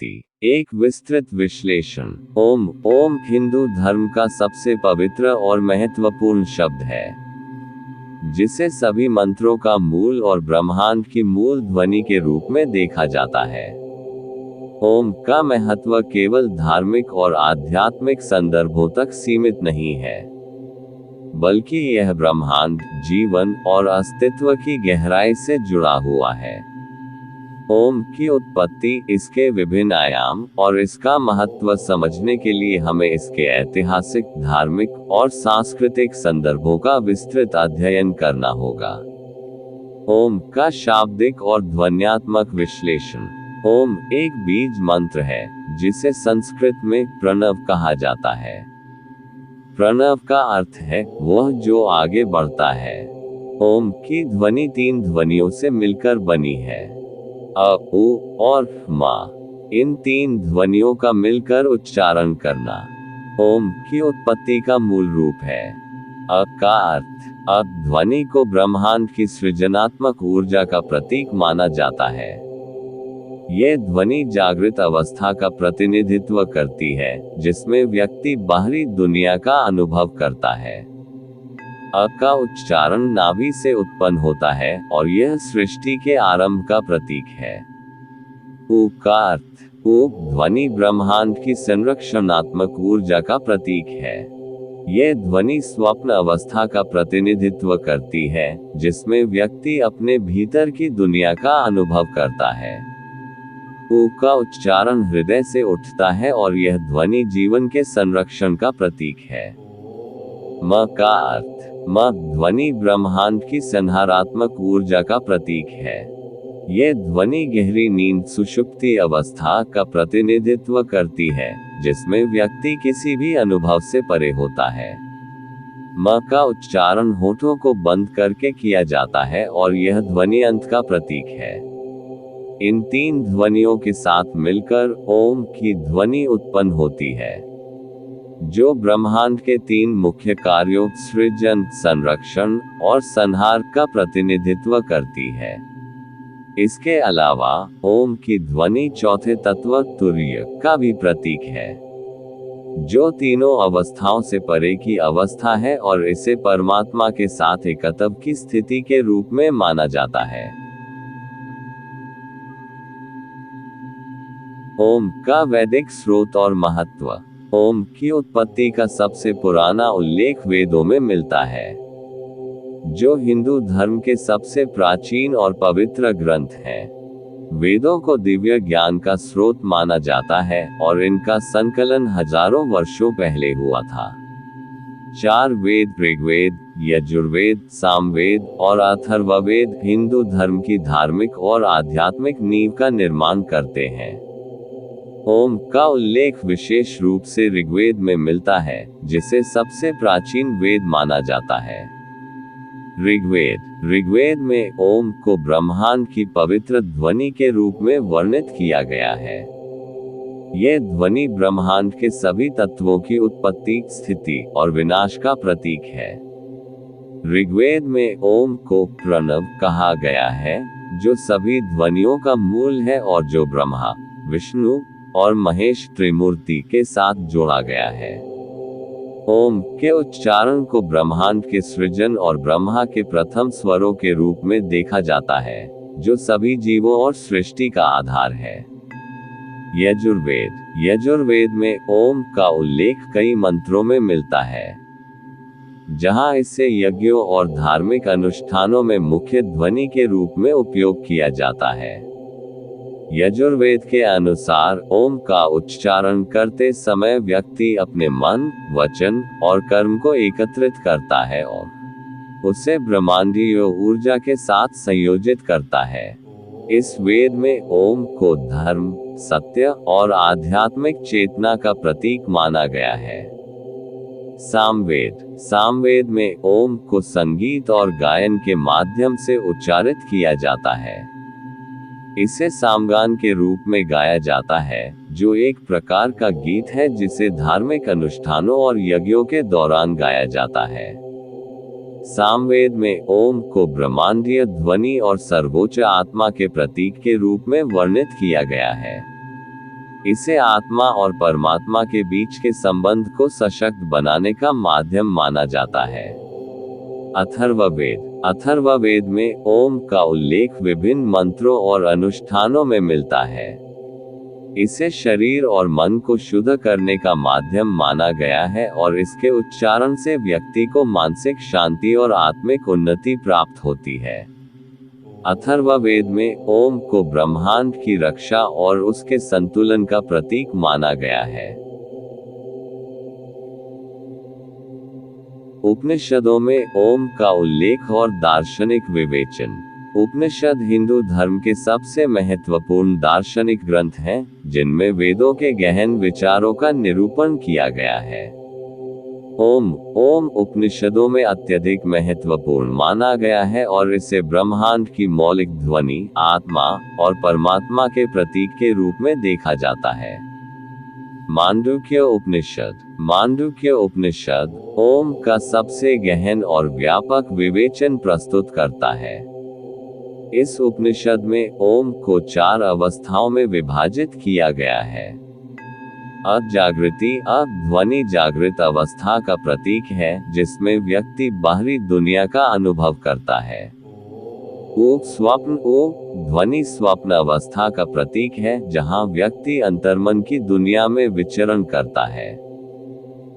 उत्पत्ति। एक विस्तृत विश्लेषण। ओम। ओम हिंदू धर्म का सबसे पवित्र और महत्वपूर्ण शब्द है, जिसे सभी मंत्रों का मूल और ब्रह्मांड की मूल ध्वनि के रूप में देखा जाता है। ओम का महत्व केवल धार्मिक और आध्यात्मिक संदर्भों तक सीमित नहीं है, बल्कि यह ब्रह्मांड, जीवन और अस्तित्व की गहराई से जुड़ा हुआ है। ओम की उत्पत्ति, इसके विभिन्न आयाम और इसका महत्व समझने के लिए हमें इसके ऐतिहासिक, धार्मिक और सांस्कृतिक संदर्भों का विस्तृत अध्ययन करना होगा। ओम का शाब्दिक और ध्वन्यात्मक विश्लेषण। ओम एक बीज मंत्र है, जिसे संस्कृत में प्रणव कहा जाता है। प्रणव का अर्थ है वह जो आगे बढ़ता है। ओम की ध्वनि 3 ध्वनियों से मिलकर बनी है, अ, उ और मा। इन 3 ध्वनियों का मिलकर उच्चारण करना ओम की उत्पत्ति का मूल रूप है। अ का अर्थ, अ ध्वनि को ब्रह्मांड की सृजनात्मक ऊर्जा का प्रतीक माना जाता है। यह ध्वनि जागृत अवस्था का प्रतिनिधित्व करती है, जिसमें व्यक्ति बाहरी दुनिया का अनुभव करता है। अ का उच्चारण नाभि से उत्पन्न होता है और यह सृष्टि के आरंभ का प्रतीक है। उ का अर्थ, उ ध्वनि ब्रह्मांड की संरक्षणात्मक ऊर्जा का प्रतीक है। यह ध्वनि स्वप्न अवस्था का प्रतिनिधित्व करती है, जिसमें व्यक्ति अपने भीतर की दुनिया का अनुभव करता है। उ का उच्चारण हृदय से उठता है और यह ध्वनि जीवन के संरक्षण का प्रतीक है। म का अर्थ, म ध्वनि ब्रह्मांड की संहारात्मक ऊर्जा का प्रतीक है। यह ध्वनि गहरी नींद, सुषुप्ति अवस्था का प्रतिनिधित्व करती है, जिसमें व्यक्ति किसी भी अनुभव से परे होता है। म का उच्चारण होठों को बंद करके किया जाता है और यह ध्वनि अंत का प्रतीक है। इन 3 ध्वनियों के साथ मिलकर ओम की ध्वनि उत्पन्न होती है, जो ब्रह्मांड के 3 मुख्य कार्यों सृजन, संरक्षण और संहार का प्रतिनिधित्व करती है। इसके अलावा ओम की ध्वनि चौथे तत्व तुर्य का भी प्रतीक है, जो तीनों अवस्थाओं से परे की अवस्था है और इसे परमात्मा के साथ एकत्व की स्थिति के रूप में माना जाता है। ओम का वैदिक स्रोत और महत्व। ओम की उत्पत्ति का सबसे पुराना उल्लेख वेदों में मिलता है, जो हिंदू धर्म के सबसे प्राचीन और पवित्र ग्रंथ हैं। वेदों को दिव्य ज्ञान का स्रोत माना जाता है और इनका संकलन हजारों वर्षों पहले हुआ था। 4 वेद, ऋग्वेद, यजुर्वेद, सामवेद और अथर्ववेद, हिंदू धर्म की धार्मिक और आध्यात्मिक नींव का निर्माण करते हैं। ओम का उल्लेख विशेष रूप से ऋग्वेद में मिलता है, जिसे सबसे प्राचीन वेद माना जाता है। ऋग्वेद में ओम को ब्रह्मांड की पवित्र ध्वनि के रूप में वर्णित किया गया है। यह ध्वनि ब्रह्मांड के सभी तत्वों की उत्पत्ति, स्थिति और विनाश का प्रतीक है। ऋग्वेद में ओम को प्रणव कहा गया है, जो सभी ध्वनियों का मूल है और जो ब्रह्मा, विष्णु और महेश त्रिमूर्ति के साथ जोड़ा गया है। ओम के उच्चारण को ब्रह्मांड के सृजन और ब्रह्मा के प्रथम स्वरों के रूप में देखा जाता है, जो सभी जीवों और सृष्टि का आधार है। यजुर्वेद में ओम का उल्लेख कई मंत्रों में मिलता है, जहां इसे यज्ञों और धार्मिक अनुष्ठानों में मुख्य ध्वनि के रूप में उपयोग किया जाता है। यजुर्वेद के अनुसार ओम का उच्चारण करते समय व्यक्ति अपने मन, वचन और कर्म को एकत्रित करता है और उसे ब्रह्मांडीय ऊर्जा के साथ संयोजित करता है। इस वेद में ओम को धर्म, सत्य और आध्यात्मिक चेतना का प्रतीक माना गया है। सामवेद में ओम को संगीत और गायन के माध्यम से उच्चारित किया जाता है। इसे सामगान के रूप में गाया जाता है, जो एक प्रकार का गीत है जिसे धार्मिक अनुष्ठानों और यज्ञों के दौरान गाया जाता है। सामवेद में ओम को ब्रह्मांडीय ध्वनि और सर्वोच्च आत्मा के प्रतीक के रूप में वर्णित किया गया है। इसे आत्मा और परमात्मा के बीच के संबंध को सशक्त बनाने का माध्यम माना जाता है। अथर्ववेद में ओम का उल्लेख विभिन्न मंत्रों और अनुष्ठानों में मिलता है। इसे शरीर और मन को शुद्ध करने का माध्यम माना गया है और इसके उच्चारण से व्यक्ति को मानसिक शांति और आत्मिक उन्नति प्राप्त होती है। अथर्ववेद में ओम को ब्रह्मांड की रक्षा और उसके संतुलन का प्रतीक माना गया है। उपनिषदों में ओम का उल्लेख और दार्शनिक विवेचन। उपनिषद हिंदू धर्म के सबसे महत्वपूर्ण दार्शनिक ग्रंथ हैं, जिनमें वेदों के गहन विचारों का निरूपण किया गया है। ओम उपनिषदों में अत्यधिक महत्वपूर्ण माना गया है और इसे ब्रह्मांड की मौलिक ध्वनि, आत्मा और परमात्मा के प्रतीक के रूप में देखा जाता है। मांडुक्य उपनिषद ओम का सबसे गहन और व्यापक विवेचन प्रस्तुत करता है। इस उपनिषद में ओम को 4 अवस्थाओं में विभाजित किया गया है। अजागृति ध्वनि जागृत अवस्था का प्रतीक है, जिसमें व्यक्ति बाहरी दुनिया का अनुभव करता है। स्वप्न ध्वनि स्वप्न अवस्था का प्रतीक है, जहां व्यक्ति अंतर्मन की दुनिया में विचरण करता है।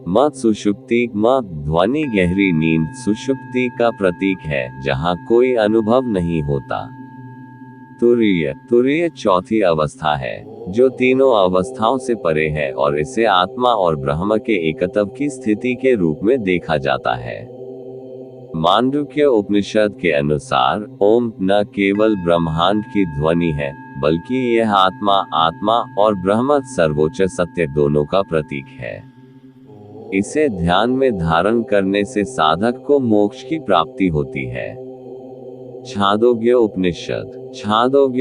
सुषुप्ति ध्वनि गहरी नींद सुषुप्ति का प्रतीक है, जहां कोई अनुभव नहीं होता। तुरीय चौथी अवस्था है, जो तीनों अवस्थाओं से परे है और इसे आत्मा और ब्रह्म के एकत्व की स्थिति के रूप में देखा जाता है। मांडुक्य उपनिषद के अनुसार ओम न केवल ब्रह्मांड की ध्वनि है, बल्कि यह आत्मा और ब्रह्म सर्वोच्च सत्य दोनों का प्रतीक है। इसे ध्यान में धारण करने से साधक को मोक्ष की प्राप्ति होती है। छांदोग्य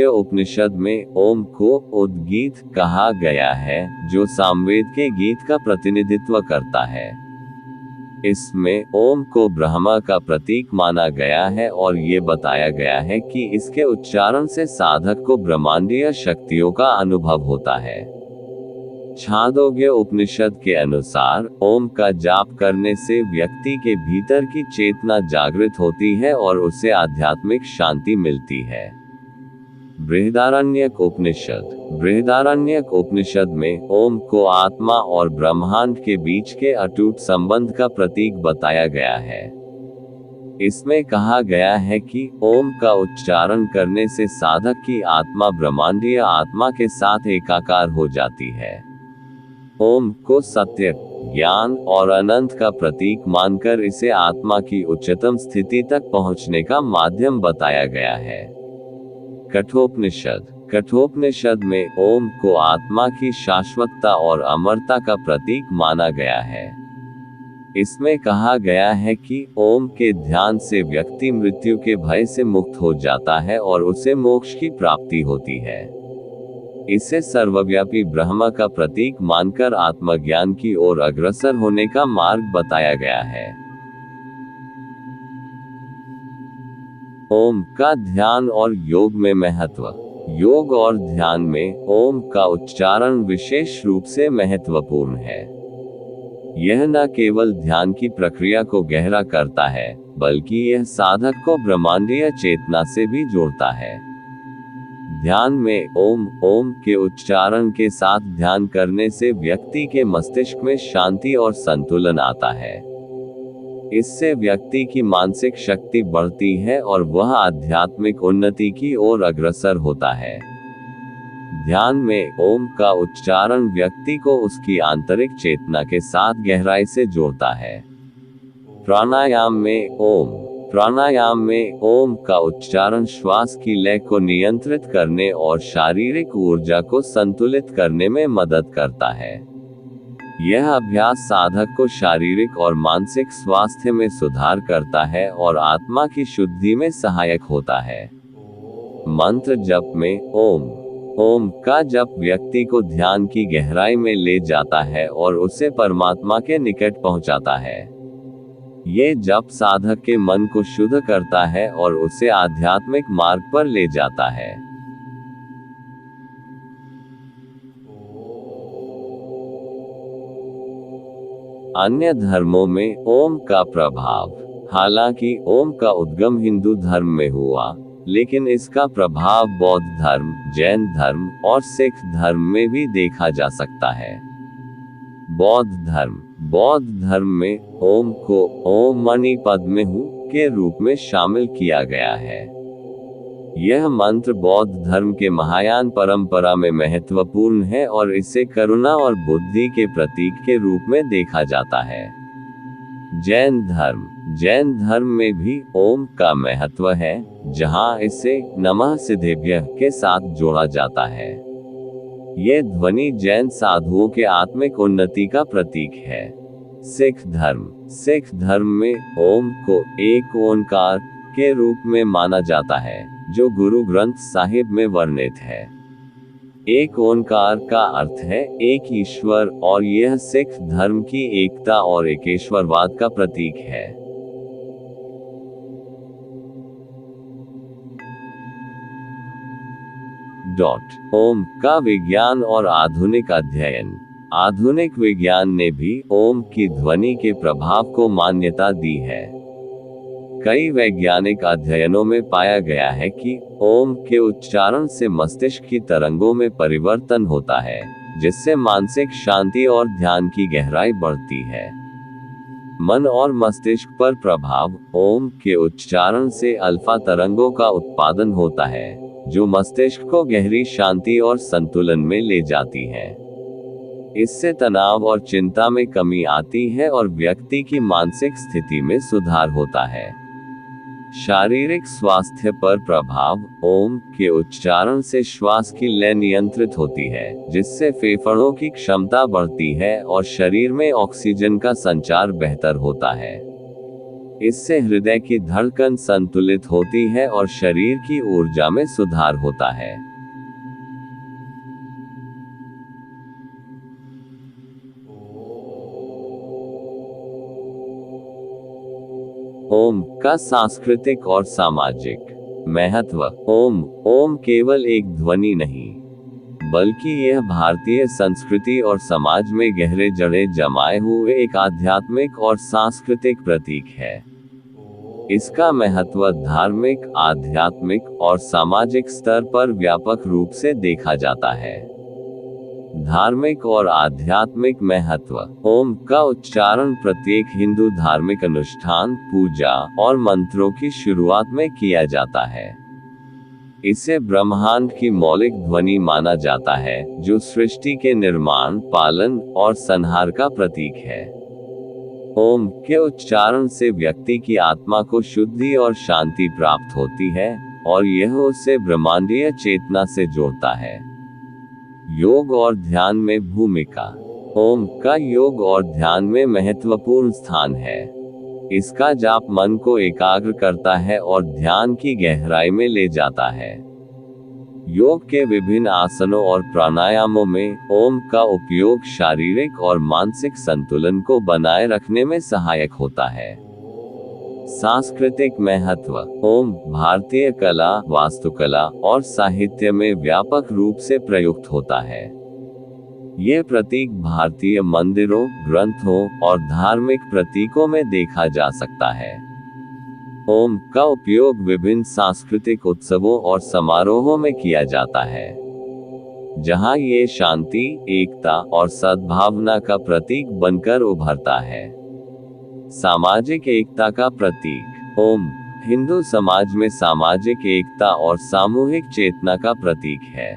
उपनिषद में ओम को उद्गीत कहा गया है, जो सामवेद के गीत का प्रतिनिधित्व करता है। इसमें ओम को ब्रह्मा का प्रतीक माना गया है और ये बताया गया है कि इसके उच्चारण से साधक को ब्रह्मांडीय शक्तियों का अनुभव होता है। छांदोग्य उपनिषद के अनुसार ओम का जाप करने से व्यक्ति के भीतर की चेतना जागृत होती है और उसे आध्यात्मिक शांति मिलती है। बृहदारण्यक उपनिषद में ओम को आत्मा और ब्रह्मांड के बीच के अटूट संबंध का प्रतीक बताया गया है। इसमें कहा गया है कि ओम का उच्चारण करने से साधक की आत्मा ब्रह्मांडीय आत्मा के साथ एकाकार हो जाती है। ओम को सत्य, ज्ञान और अनंत का प्रतीक मानकर इसे आत्मा की उच्चतम स्थिति तक पहुंचने का माध्यम बताया गया है। कठोपनिषद में ओम को आत्मा की शाश्वतता और अमरता का प्रतीक माना गया है। इसमें कहा गया है कि ओम के ध्यान से व्यक्ति मृत्यु के भय से मुक्त हो जाता है और उसे मोक्ष की प्राप्ति होती है। इसे सर्वव्यापी ब्रह्म का प्रतीक मानकर आत्मज्ञान की ओर अग्रसर होने का मार्ग बताया गया है। ओम का ध्यान और योग में महत्व। योग और ध्यान में ओम का उच्चारण विशेष रूप से महत्वपूर्ण है। यह न केवल ध्यान की प्रक्रिया को गहरा करता है, बल्कि यह साधक को ब्रह्मांडीय चेतना से भी जोड़ता है। ध्यान में ओम के उच्चारण के साथ ध्यान करने से व्यक्ति के मस्तिष्क में शांति और संतुलन आता है। इससे व्यक्ति की मानसिक शक्ति बढ़ती है और वह आध्यात्मिक उन्नति की ओर अग्रसर होता है। ध्यान में ओम का उच्चारण व्यक्ति को उसकी आंतरिक चेतना के साथ गहराई से जोड़ता है। प्राणायाम में ओम का उच्चारण श्वास की लय को नियंत्रित करने और शारीरिक ऊर्जा को संतुलित करने में मदद करता है। यह अभ्यास साधक को शारीरिक और मानसिक स्वास्थ्य में सुधार करता है और आत्मा की शुद्धि में सहायक होता है। मंत्र जप में ओम का जप व्यक्ति को ध्यान की गहराई में ले जाता है और उसे परमात्मा के निकट पहुंचाता है। ये जप साधक के मन को शुद्ध करता है और उसे आध्यात्मिक मार्ग पर ले जाता है। अन्य धर्मों में ओम का प्रभाव। हालांकि ओम का उद्गम हिंदू धर्म में हुआ, लेकिन इसका प्रभाव बौद्ध धर्म, जैन धर्म और सिख धर्म में भी देखा जा सकता है। बौद्ध धर्म में ओम को ओम मणि पद्मे हु के रूप में शामिल किया गया है। यह मंत्र बौद्ध धर्म के महायान परंपरा में महत्वपूर्ण है और इसे करुणा और बुद्धि के प्रतीक के रूप में देखा जाता है। जैन धर्म में भी ओम का महत्व है, जहां इसे नमः सिद्धेभ्यः के साथ जोड़ा जाता है। ये ध्वनि जैन साधुओं के आत्मिक उन्नति का प्रतीक है। सिख धर्म में ओम को एक ओंकार के रूप में माना जाता है, जो गुरु ग्रंथ साहिब में वर्णित है। एक ओंकार का अर्थ है एक ईश्वर, और यह सिख धर्म की एकता और एकेश्वरवाद का प्रतीक है। ओम का विज्ञान और आधुनिक अध्ययन। आधुनिक विज्ञान ने भी ओम की ध्वनि के प्रभाव को मान्यता दी है। कई वैज्ञानिक अध्ययनों में पाया गया है कि ओम के उच्चारण से मस्तिष्क की तरंगों में परिवर्तन होता है, जिससे मानसिक शांति और ध्यान की गहराई बढ़ती है। मन और मस्तिष्क पर प्रभाव। ओम के उच्चारण से अल्फा तरंगों का उत्पादन होता है, जो मस्तिष्क को गहरी शांति और संतुलन में ले जाती है। इससे तनाव और चिंता में कमी आती है और व्यक्ति की मानसिक स्थिति में सुधार होता है। शारीरिक स्वास्थ्य पर प्रभाव। ओम के उच्चारण से श्वास की लय नियंत्रित होती है, जिससे फेफड़ों की क्षमता बढ़ती है और शरीर में ऑक्सीजन का संचार बेहतर होता है। इससे हृदय की धड़कन संतुलित होती है और शरीर की ऊर्जा में सुधार होता है। ओम का सांस्कृतिक और सामाजिक महत्व। ओम केवल एक ध्वनि नहीं, बल्कि यह भारतीय संस्कृति और समाज में गहरे जड़ें जमाए हुए एक आध्यात्मिक और सांस्कृतिक प्रतीक है। इसका महत्व धार्मिक, आध्यात्मिक और सामाजिक स्तर पर व्यापक रूप से देखा जाता है। धार्मिक और आध्यात्मिक महत्व। ओम का उच्चारण प्रत्येक हिंदू धार्मिक अनुष्ठान, पूजा और मंत्रों की शुरुआत में किया जाता है। इसे ब्रह्मांड की मौलिक ध्वनि माना जाता है, जो सृष्टि के निर्माण, पालन और संहार का प्रतीक है। ओम के उच्चारण से व्यक्ति की आत्मा को शुद्धि और शांति प्राप्त होती है, और यह उसे ब्रह्मांडीय चेतना से जोड़ता है। योग और ध्यान में भूमिका। ओम का योग और ध्यान में महत्वपूर्ण स्थान है। इसका जाप मन को एकाग्र करता है और ध्यान की गहराई में ले जाता है। योग के विभिन्न आसनों और प्राणायामों में ओम का उपयोग शारीरिक और मानसिक संतुलन को बनाए रखने में सहायक होता है। सांस्कृतिक महत्व। ओम भारतीय कला, वास्तुकला और साहित्य में व्यापक रूप से प्रयुक्त होता है। ये प्रतीक भारतीय मंदिरों, ग्रंथों और धार्मिक प्रतीकों में देखा जा सकता है। ओम का उपयोग विभिन्न सांस्कृतिक उत्सवों और समारोहों में किया जाता है, जहां ये शांति, एकता और सद्भावना का प्रतीक बनकर उभरता है। सामाजिक एकता का प्रतीक। ओम हिंदू समाज में सामाजिक एकता और सामूहिक चेतना का प्रतीक है।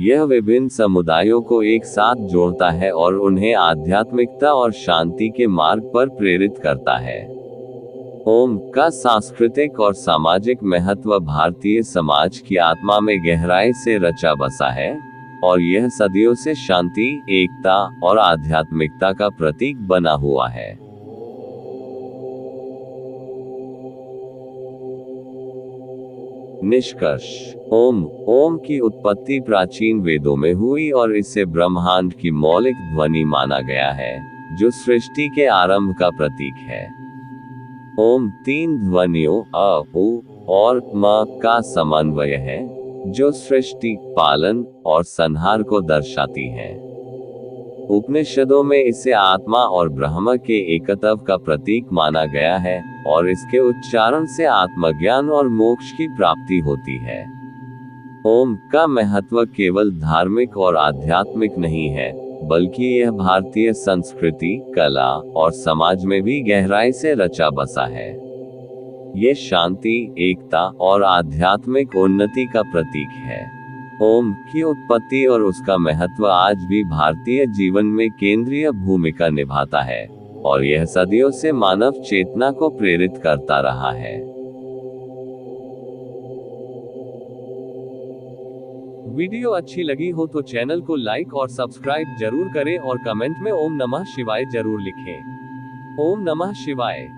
यह विभिन्न समुदायों को एक साथ जोड़ता है और उन्हें आध्यात्मिकता और शांति के मार्ग पर प्रेरित करता है। ओम का सांस्कृतिक और सामाजिक महत्व भारतीय समाज की आत्मा में गहराई से रचा बसा है, और यह सदियों से शांति, एकता और आध्यात्मिकता का प्रतीक बना हुआ है। निष्कर्ष। ओम की उत्पत्ति प्राचीन वेदों में हुई और इसे ब्रह्मांड की मौलिक ध्वनि माना गया है, जो सृष्टि के आरंभ का प्रतीक है। ओम तीन ध्वनियों अ, उ और म का समन्वय है, जो सृष्टि, पालन और संहार को दर्शाती है। उपनिषदों में इसे आत्मा और ब्रह्म के एकत्व का प्रतीक माना गया है, और इसके उच्चारण से आत्मज्ञान और मोक्ष की प्राप्ति होती है। ओम का महत्व केवल धार्मिक और आध्यात्मिक नहीं है, बल्कि यह भारतीय संस्कृति, कला और समाज में भी गहराई से रचा बसा है। ये शांति, एकता और आध्यात्मिक उन्नति का प्रतीक है। ओम की उत्पत्ति और उसका महत्व आज भी भारतीय जीवन में केंद्रीय भूमिका निभाता है, और यह सदियों से मानव चेतना को प्रेरित करता रहा है। वीडियो अच्छी लगी हो तो चैनल को लाइक और सब्सक्राइब जरूर करें और कमेंट में ओम नमः शिवाय जरूर लिखें। ओम नमः शिवाय।